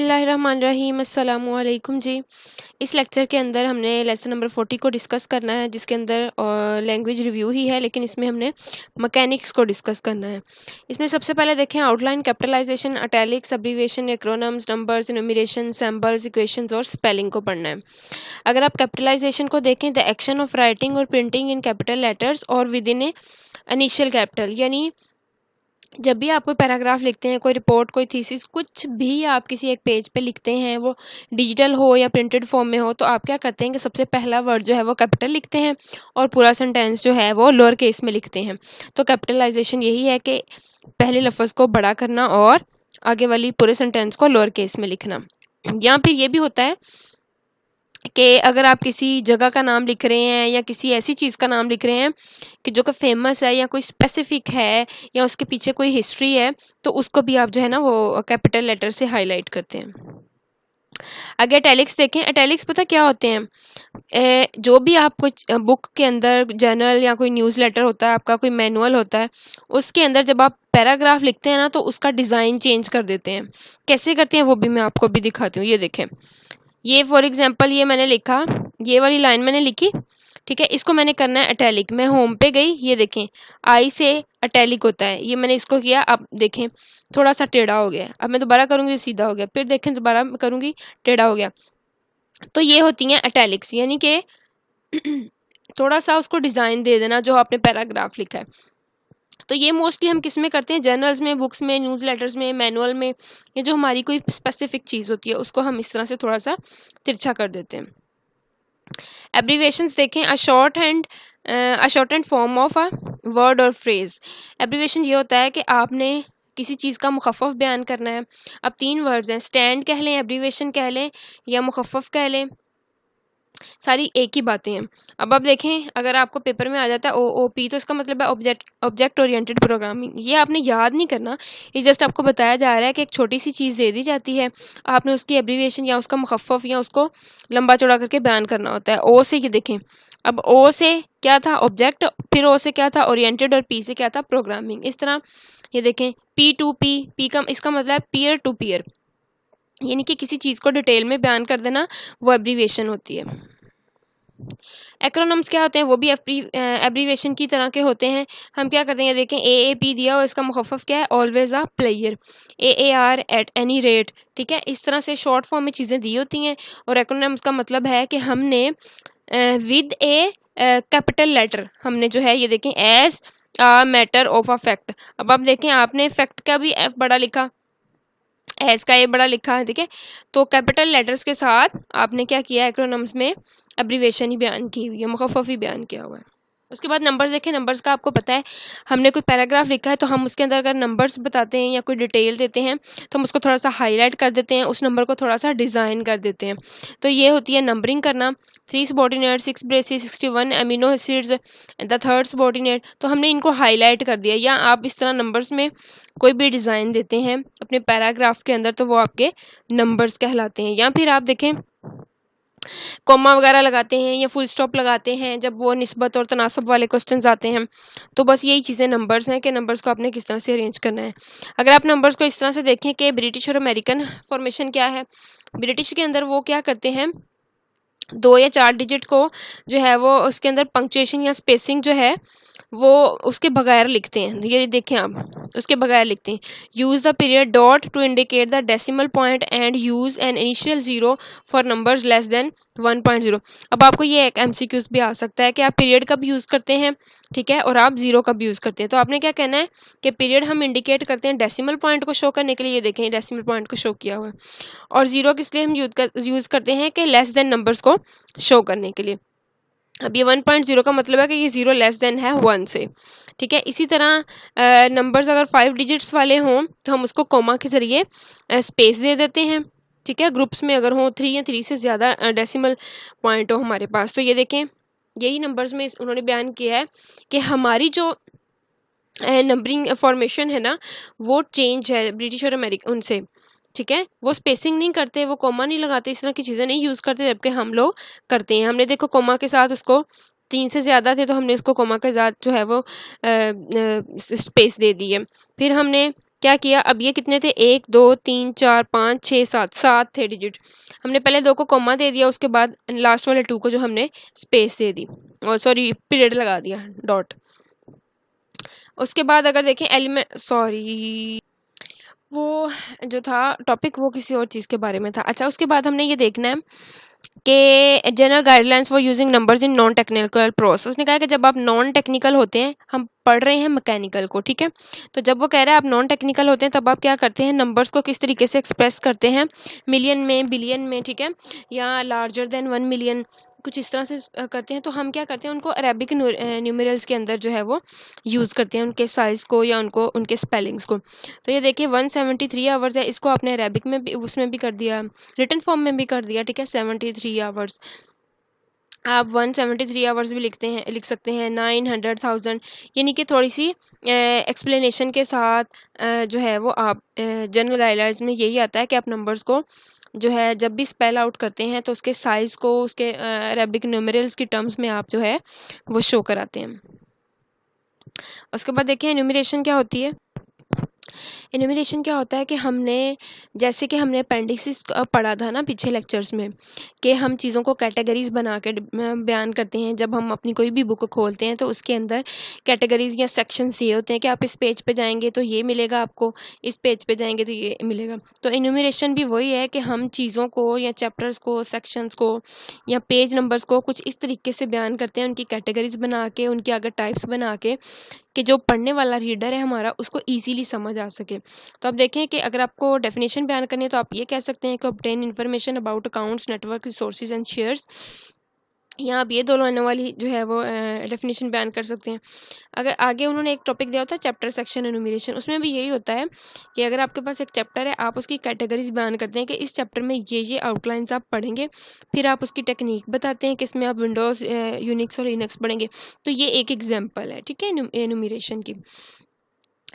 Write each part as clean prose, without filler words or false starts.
बिस्मिल्लाहिर्रहमानिर्रहीम अस्सलामुअलैकुम जी। इस लेक्चर के अंदर हमने लेसन नंबर 40 को डिस्कस करना है, जिसके अंदर लैंग्वेज रिव्यू ही है, लेकिन इसमें हमने मैकेनिक्स को डिस्कस करना है। इसमें सबसे पहले देखें outline, capitalisation, italics, abbreviation, acronyms, numbers, enumeration, samples, equations और स्पेलिंग को पढ़ना है। अगर आप कैपिटलाइजेशन को देखें, द एक्शन ऑफ राइटिंग और प्रिंटिंग इन कैपिटल लेटर्स और with in a initial capital, यानी जब भी आप कोई पैराग्राफ लिखते हैं, कोई रिपोर्ट, कोई थीसिस, कुछ भी आप किसी एक पेज पे लिखते हैं, वो डिजिटल हो या प्रिंटेड फॉर्म में हो, तो आप क्या करते हैं कि सबसे पहला वर्ड जो है वो कैपिटल लिखते हैं और पूरा सेंटेंस जो है वो लोअर केस में लिखते हैं। तो कैपिटलाइजेशन यही है कि पहले लफ्ज़ को बड़ा करना और आगे वाली पूरे सेंटेंस को लोअर केस में लिखना। या फिर ये भी होता है कि अगर आप किसी जगह का नाम लिख रहे हैं या किसी ऐसी चीज़ का नाम लिख रहे हैं कि जो कि फेमस है या कोई स्पेसिफिक है या उसके पीछे कोई हिस्ट्री है, तो उसको भी आप जो है ना वो कैपिटल लेटर से हाईलाइट करते हैं। अगर इटैलिक्स देखें, इटैलिक्स पता क्या होते हैं? जो भी आप कुछ बुक के अंदर जर्नल या कोई न्यूज़ लेटर होता है, आपका कोई मैनुअल होता है, उसके अंदर जब आप पैराग्राफ लिखते हैं ना, तो उसका डिज़ाइन चेंज कर देते हैं। कैसे करते हैं वो भी मैं आपको अभी दिखाती हूँ। ये देखें, ये फॉर एग्जांपल ये मैंने लिखा, ये वाली लाइन मैंने लिखी, ठीक है। इसको मैंने करना है अटैलिक। मैं होम पे गई, ये देखें आई से अटैलिक होता है, ये मैंने इसको किया। अब देखें थोड़ा सा टेढ़ा हो गया, अब मैं दोबारा करूँगी सीधा हो गया, फिर देखें दोबारा करूँगी टेढ़ा हो गया। तो ये होती हैं अटैलिक्स, यानी कि थोड़ा सा उसको डिज़ाइन दे देना जो आपने पैराग्राफ लिखा है। तो ये मोस्टली हम किस में करते हैं? जर्नल्स में, बुक्स में, न्यूज़ लेटर्स में, मैनुअल में, ये जो हमारी कोई स्पेसिफिक चीज़ होती है उसको हम इस तरह से थोड़ा सा तिरछा कर देते हैं। एब्रीविएशंस देखें, a short and form of a word और फ्रेज। एब्रीविएशन ये होता है कि आपने किसी चीज़ का मुखफ़्फ़फ़ बयान करना है। अब 3 वर्ड्स हैं, स्टैंड कह लें, एब्रीविएशन कह लें या मुखफ़्फ़फ़ कह लें, सारी एक ही बातें हैं। अब आप देखें, अगर आपको पेपर में आ जाता है OOP, तो इसका मतलब है ऑब्जेक्ट ओरिएंटेड प्रोग्रामिंग। ये आपने याद नहीं करना, ये जस्ट आपको बताया जा रहा है कि एक छोटी सी चीज़ दे दी जाती है, आपने उसकी एब्रीविएशन या उसका मुखफ़्फ़फ़ या उसको लंबा चौड़ा करके बयान करना होता है। ओ से ये देखें, अब ओ से क्या था? ऑब्जेक्ट, फिर ओ से क्या था? ओरिएंटेड, और पी से क्या था? प्रोग्रामिंग। इस तरह ये देखें, P2P, पी का इसका मतलब है पीयर टू पीयर, यानी कि किसी चीज़ को डिटेल में बयान कर देना, वो एब्रीविएशन होती है। एक्रोनम्स क्या होते हैं? वो भी एब्रीविएशन की तरह के होते हैं। हम क्या करते हैं, देखें AAP दिया और इसका मुखफ़्फ़फ़ क्या है? Always a player. AAR, at any rate, ठीक है। इस तरह से शॉर्ट फॉर्म में चीज़ें दी होती हैं, और एक्रोनम्स का मतलब है कि हमने विद ए कैपिटल लेटर हमने जो है, ये देखें, as a matter of a fact. अब आप देखें, आपने फैक्ट का भी F बड़ा लिखा, एज का ए बड़ा लिखा है, ठीक है। तो कैपिटल लेटर्स के साथ आपने क्या किया, एक्रोनम्स में एब्रीविएशन ही बयान की हुई है, मुखफ़्फ़फ़ ही बयान किया हुआ है। उसके बाद नंबर्स देखें, नंबर्स का आपको पता है, हमने कोई पैराग्राफ लिखा है तो हम उसके अंदर अगर नंबर्स बताते हैं या कोई डिटेल देते हैं, तो हम उसको थोड़ा सा हाईलाइट कर देते हैं, उस नंबर को थोड़ा सा डिज़ाइन कर देते हैं। तो ये होती है नंबरिंग करना। 3 subordinate, 6 braces, 61 amino acids, the third subordinate, तो हमने इनको हाईलाइट कर दिया। या आप इस तरह नंबर्स में कोई भी डिज़ाइन देते हैं अपने पैराग्राफ के अंदर, तो वो आपके नंबर्स कहलाते हैं। या फिर आप देखें, कॉमा वगैरह लगाते हैं या फुल स्टॉप लगाते हैं जब वो निस्बत और तनासब वाले क्वेश्चंस आते हैं। तो बस यही चीज़ें नंबर्स हैं कि नंबर्स को आपने किस तरह से अरेंज करना है। अगर आप नंबर्स को इस तरह से देखें कि ब्रिटिश और अमेरिकन फॉर्मेशन क्या है, ब्रिटिश के अंदर वो क्या करते हैं, 2 या 4 डिजिट को जो है वो उसके अंदर पंक्चुएशन या स्पेसिंग जो है वो उसके बगैर लिखते हैं। ये देखें आप, उसके बगैर लिखते हैं। Use the period dot to indicate the decimal point and use an initial zero for numbers less than 1.0। अब आपको ये एक MCQs भी आ सकता है कि आप पीरियड कब यूज़ करते हैं, ठीक है, और आप ज़ीरो कब यूज़ करते हैं। तो आपने क्या कहना है कि पीरियड हम इंडिकेट करते हैं डेसिमल पॉइंट को शो करने के लिए, ये देखें डेसिमल पॉइंट को शो किया हुआ है, और ज़ीरो किस लिए हम यूज़ करते हैं कि लेस देन नंबर्स को शो करने के लिए। अब ये 1.0 का मतलब है कि ये 0 लेस देन है 1 से, ठीक है। इसी तरह नंबर्स अगर 5 डिजिट्स वाले हों तो हम उसको कॉमा के ज़रिए स्पेस दे देते हैं, ठीक है। ग्रुप्स में अगर हों 3 या 3 से ज़्यादा डेसिमल पॉइंट हो हमारे पास, तो ये देखें यही नंबर्स में उन्होंने बयान किया है कि हमारी जो नंबरिंग फॉर्मेशन है ना, वो चेंज है ब्रिटिश और अमेरिका उनसे, ठीक है। वो स्पेसिंग नहीं करते, वो कॉमा नहीं लगाते, इस तरह की चीज़ें नहीं यूज़ करते, जबकि हम लोग करते हैं। हमने देखो कॉमा के साथ उसको 3 से ज़्यादा थे तो हमने इसको कॉमा के साथ जो है वो स्पेस दे दी है। फिर हमने क्या किया, अब ये कितने थे, 1 2 3 4 5 6 7, 7 थे डिजिट। हमने पहले 2 को कॉमा दे दिया, उसके बाद लास्ट वाले 2 को जो हमने स्पेस दे दी, और सॉरी पीरियड लगा दिया, डॉट। उसके बाद अगर देखें एलिमेंट, सॉरी वो जो था टॉपिक वो किसी और चीज़ के बारे में था। अच्छा, उसके बाद हमने ये देखना है कि general guidelines for using numbers in non technical process. उसने कहा कि जब आप नॉन टेक्निकल होते हैं, हम पढ़ रहे हैं मैकेनिकल को, ठीक है, तो जब वो कह रहा है आप नॉन टेक्निकल होते हैं, तब आप क्या करते हैं, नंबर्स को किस तरीके से एक्सप्रेस करते हैं, मिलियन में, बिलियन में, ठीक है, या लार्जर देन 1 मिलियन, कुछ इस तरह से करते हैं। तो हम क्या करते हैं, उनको अरेबिक न्यूमेरल्स के अंदर जो है वो यूज़ करते हैं, उनके साइज़ को या उनको उनके स्पेलिंग्स को। तो ये देखिए 173 आवर्स है, इसको आपने अरेबिक में भी, उसमें भी कर दिया, रिटन फॉर्म में भी कर दिया, ठीक है, 73 आवर्स। आप 173 आवर्स भी लिख सकते हैं, 900,000, यानी कि थोड़ी सी एक्सप्लेनेशन के साथ जो है वो आप जनरल गाइडलाइंस में यही आता है कि आप नंबर्स को जो है जब भी स्पेल आउट करते हैं तो उसके साइज़ को उसके अरेबिक न्यूमेरल्स की टर्म्स में आप जो है वो शो कराते हैं। उसके बाद देखिए एन्यूमरेशन क्या होती है। एन्यूमरेशन क्या होता है कि हमने, जैसे कि हमने अपेंडिक्सिस पढ़ा था ना पिछले लेक्चर्स में, कि हम चीज़ों को कैटेगरीज बना के बयान करते हैं। जब हम अपनी कोई भी बुक खोलते हैं तो उसके अंदर कैटेगरीज या सेक्शंस ये होते हैं कि आप इस पेज पे जाएंगे तो ये मिलेगा आपको, इस पेज पे जाएंगे तो ये मिलेगा। तो एन्यूमरेशन भी वही है कि हम चीज़ों को या चैप्टर्स को, सेक्शंस को या पेज नंबर्स को कुछ इस तरीके से बयान करते हैं, उनकी कैटेगरीज बना के, उनके अगर टाइप्स बना के, कि जो पढ़ने वाला रीडर है हमारा उसको इजीली समझ आ सके। तो आप देखें कि अगर आपको डेफिनेशन बयान करनी है तो आप ये कह सकते हैं कि obtain information about accounts, network, resources and shares. यहाँ आप ये दो लाइनों वाली जो है वो डेफिनेशन बयान कर सकते हैं। अगर आगे उन्होंने एक टॉपिक दिया होता है चैप्टर सेक्शन एनुमरेशन, उसमें भी यही होता है कि अगर आपके पास एक चैप्टर है, आप उसकी कैटेगरीज बयान करते हैं कि इस चैप्टर में ये आउटलाइंस आप पढ़ेंगे, फिर आप उसकी टेक्निक बताते हैं कि इसमें आप विंडोज़, यूनिक्स और लिनक्स पढ़ेंगे। तो ये एक एग्जाम्पल है, ठीक है, एनुमरेशन की।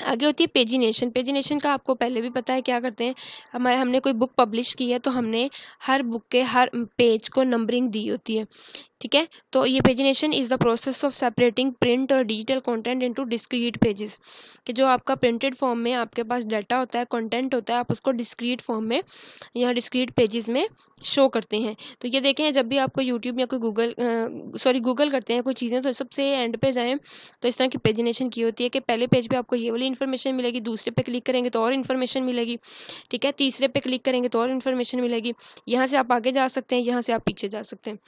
आगे होती है पेजिनेशन। पेजिनेशन का आपको पहले भी पता है क्या करते हैं, हमने कोई बुक पब्लिश की है तो हमने हर बुक के हर पेज को नंबरिंग दी होती है, ठीक है। तो ये pagination is the process of separating print और digital content into discrete pages, कि जो आपका प्रिंटेड फॉर्म में आपके पास डाटा होता है, कंटेंट होता है, आप उसको डिस्क्रीट फॉर्म में या डिस्क्रीट पेजेस में शो करते हैं। तो ये देखें, जब भी आपको यूट्यूब या कोई गूगल करते हैं कोई चीज़ें, तो सबसे एंड पे जाएं तो इस तरह की पेजिनेशन की होती है कि पहले पेज पे आपको ये वाली इन्फॉर्मेशन मिलेगी, दूसरे पे क्लिक करेंगे तो और इन्फॉर्मेशन मिलेगी, ठीक है, तीसरे पे क्लिक करेंगे तो और इन्फॉर्मेशन मिलेगी। यहाँ से आप आगे जा सकते हैं, यहाँ से आप पीछे जा सकते हैं।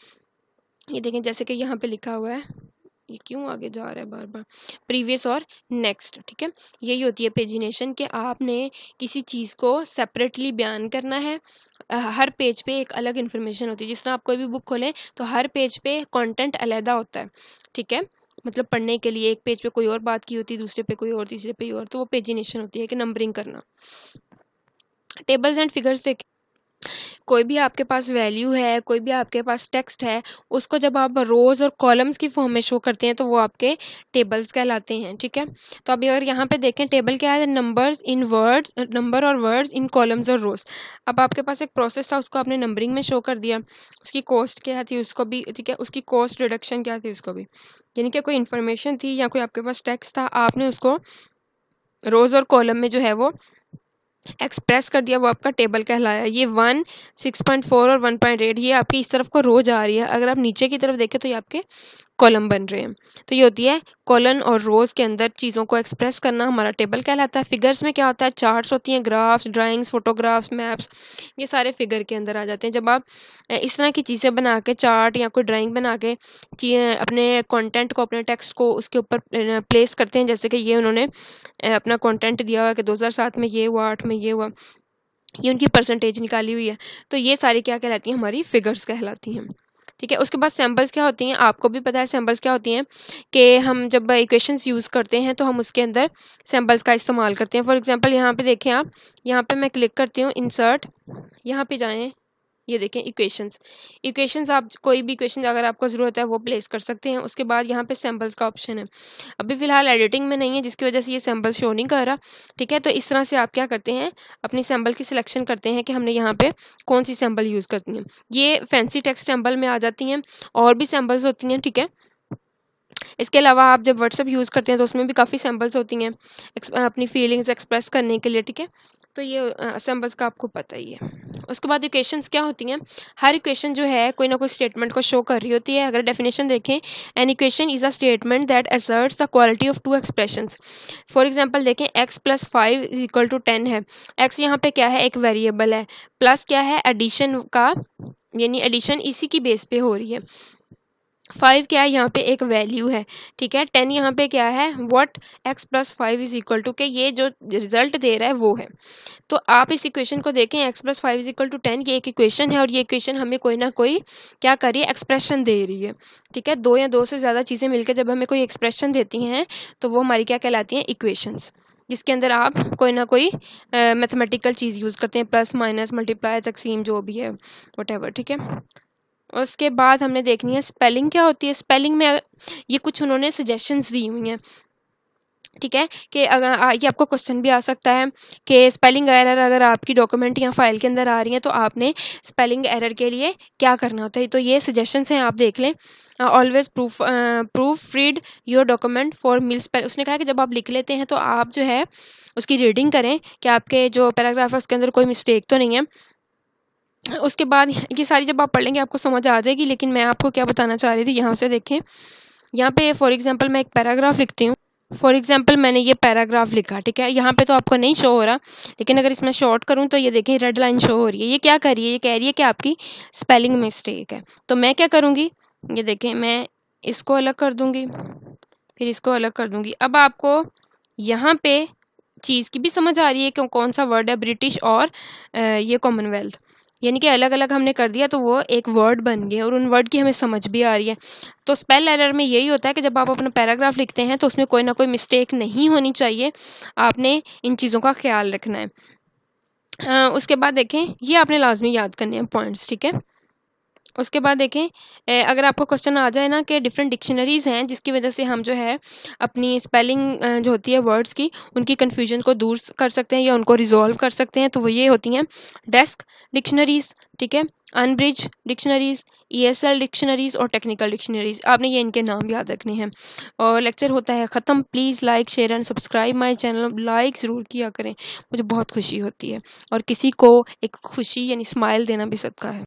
ये देखें जैसे कि यहाँ पे लिखा हुआ है, ये क्यों आगे जा रहा है बार बार, प्रीवियस और नेक्स्ट, ठीक है। यही होती है पेजिनेशन, कि आपने किसी चीज़ को सेपरेटली बयान करना है। हर पेज पे एक अलग इन्फॉर्मेशन होती है। जिस तरह आप कोई भी बुक खोलें तो हर पेज पे कंटेंट अलहदा होता है, ठीक है, मतलब पढ़ने के लिए एक पेज पे कोई और बात की होती है, दूसरे पे कोई और, तीसरे पे और, तो वो पेजिनेशन होती है कि नंबरिंग करना। टेबल्स एंड फिगर्स देख, कोई भी आपके पास वैल्यू है, कोई भी आपके पास टेक्स्ट है, उसको जब आप रोज़ और कॉलम्स की फॉर्म में शो करते हैं तो वो आपके टेबल्स कहलाते हैं, ठीक है। तो अभी अगर यहाँ पे देखें टेबल क्या है, नंबर्स इन वर्ड्स, नंबर और वर्ड्स इन कॉलम्स और रोज। अब आपके पास एक प्रोसेस था, उसको आपने नंबरिंग में शो कर दिया, उसकी कॉस्ट क्या थी उसको भी, ठीक है, उसकी कॉस्ट रिडक्शन क्या थी उसको भी, यानी कि कोई इन्फॉर्मेशन थी या कोई आपके पास टेक्स्ट था, आपने उसको रोज़ और कॉलम में जो है वो एक्सप्रेस कर दिया, वो आपका टेबल कहलाया। ये 1, 6.4 और 1.8 ये आपकी इस तरफ को रो जा रही है। अगर आप नीचे की तरफ देखें तो ये आपके कॉलम बन रहे हैं। तो ये होती है कॉलन और रोज के अंदर चीज़ों को एक्सप्रेस करना हमारा टेबल कहलाता है। फिगर्स में क्या होता है, चार्ट्स होती हैं, ग्राफ्स, ड्राइंग्स, फोटोग्राफ्स, मैप्स, ये सारे फिगर के अंदर आ जाते हैं। जब आप इस तरह की चीज़ें बना के, चार्ट या कोई ड्राइंग बना के अपने कंटेंट को, अपने टेक्स्ट को उसके ऊपर प्लेस करते हैं, जैसे कि ये उन्होंने अपना कंटेंट दिया हुआ कि 2007 में ये हुआ, 8 में ये हुआ, ये उनकी परसेंटेज निकाली हुई है, तो ये सारी क्या कहलाती हैं, हमारी फिगर्स कहलाती हैं, ठीक है। उसके बाद सैम्पल्स क्या होती हैं, आपको भी पता है सैम्पल्स क्या होती हैं, कि हम जब इक्वेशंस यूज़ करते हैं तो हम उसके अंदर सैम्पल्स का इस्तेमाल करते हैं। फॉर एग्जांपल यहाँ पे देखें आप, यहाँ पे मैं क्लिक करती हूँ इंसर्ट, यहाँ पे जाएँ, ये देखें इक्वेशंस। इक्वेशंस आप कोई भी इक्वेशन अगर आपको ज़रूरत है वो प्लेस कर सकते हैं। उसके बाद यहाँ पे सैम्पल्स का ऑप्शन है, अभी फ़िलहाल एडिटिंग में नहीं है जिसकी वजह से ये सैम्पल शो नहीं कर रहा, ठीक है। तो इस तरह से आप क्या करते हैं, अपनी सैम्पल की सिलेक्शन करते हैं कि हमने यहाँ पे कौन सी सैम्पल यूज़ करनी है। ये फैंसी टेक्स्ट सैम्पल में आ जाती हैं, और भी सैम्पल्स होती हैं, ठीक है। इसके अलावा आप जब व्हाट्सएप यूज़ करते हैं तो उसमें भी काफ़ी सैम्पल्स होती हैं अपनी फीलिंग्स एक्सप्रेस करने के लिए, ठीक है। तो ये सैम्पल्स का आपको पता ही है। उसके बाद इक्वेशंस क्या होती हैं, हर इक्वेशन जो है कोई ना कोई स्टेटमेंट को शो कर रही होती है। अगर डेफिनेशन देखें, an equation is a statement that asserts the quality of two expressions. For example देखें, x plus 5 is equal to 10 है। x यहाँ पे क्या है, एक वेरिएबल है, प्लस क्या है, एडिशन का, यानी एडिशन इसी की बेस पे हो रही है। 5 क्या है, यहाँ पे एक वैल्यू है, ठीक है। 10 यहाँ पे क्या है, what x plus 5 is equal to, के ये जो रिजल्ट दे रहा है वो है। तो आप इस इक्वेशन को देखें, x plus 5 is equal to 10, ये एक इक्वेशन है और ये इक्वेशन हमें कोई ना कोई क्या कर रही है, एक्सप्रेशन दे रही है, ठीक है। दो या दो से ज़्यादा चीज़ें मिलकर जब हमें कोई एक्सप्रेशन देती हैं तो वो हमारी क्या कहलाती हैं, इक्वेशंस, जिसके अंदर आप कोई ना कोई मैथमेटिकल चीज़ यूज़ करते हैं, प्लस माइनस मल्टीप्लाई तकसीम जो भी है वट, ठीक है। उसके बाद हमने देखनी है स्पेलिंग क्या होती है। स्पेलिंग में ये कुछ उन्होंने सजेशंस दी हुई हैं, ठीक है, कि अगर ये आपको क्वेश्चन भी आ सकता है कि स्पेलिंग एरर अगर आपकी डॉक्यूमेंट या फाइल के अंदर आ रही है तो आपने स्पेलिंग एरर के लिए क्या करना होता है। तो ये सजेशंस हैं, आप देख लें। Always proof read your document for mill spell. उसने कहा कि जब आप लिख लेते हैं तो आप जो है उसकी रीडिंग करें कि आपके जो पैराग्राफ है उसके अंदर कोई मिस्टेक तो नहीं है। उसके बाद ये सारी जब आप पढ़ लेंगे आपको समझ आ जाएगी। लेकिन मैं आपको क्या बताना चाह रही थी, यहाँ से देखें, यहाँ पे फॉर एग्जांपल मैं एक पैराग्राफ लिखती हूँ। फॉर एग्जांपल मैंने ये पैराग्राफ लिखा, ठीक है। यहाँ पे तो आपको नहीं शो हो रहा, लेकिन अगर इसमें शॉर्ट करूँ तो ये देखें रेड लाइन शो हो रही है। ये क्या कर रही है, ये कह रही है कि आपकी स्पेलिंग मिस्टेक है। तो मैं क्या करूँगी, ये देखें, मैं इसको अलग कर दूँगी, फिर इसको अलग कर दूँगी। अब आपको यहाँ पे चीज़ की भी समझ आ रही है कि कौन सा वर्ड है, ब्रिटिश और ये कॉमनवेल्थ, यानी कि अलग अलग हमने कर दिया तो वो एक वर्ड बन गया और उन वर्ड की हमें समझ भी आ रही है। तो स्पेल एरर में यही होता है कि जब आप अपना पैराग्राफ लिखते हैं तो उसमें कोई ना कोई मिस्टेक नहीं होनी चाहिए, आपने इन चीज़ों का ख्याल रखना है। उसके बाद देखें, ये आपने लाजमी याद करने हैं पॉइंट्स, ठीक है। उसके बाद देखें, अगर आपको क्वेश्चन आ जाए ना कि डिफरेंट डिक्शनरीज़ हैं जिसकी वजह से हम जो है अपनी स्पेलिंग जो होती है वर्ड्स की, उनकी कन्फ्यूजन को दूर कर सकते हैं या उनको रिजॉल्व कर सकते हैं, तो वो ये होती हैं डेस्क डिक्शनरीज़, ठीक है, अनब्रिज डिक्शनरीज़, ESL डिक्शनरीज़ और टेक्निकल डिक्शनरीज़। आपने ये इनके नाम याद रखने हैं। और लेक्चर होता है ख़त्म। Please like share and subscribe my channel. Like ज़रूर किया करें, मुझे बहुत खुशी होती है और किसी को एक खुशी यानी स्माइल देना भी सबका है।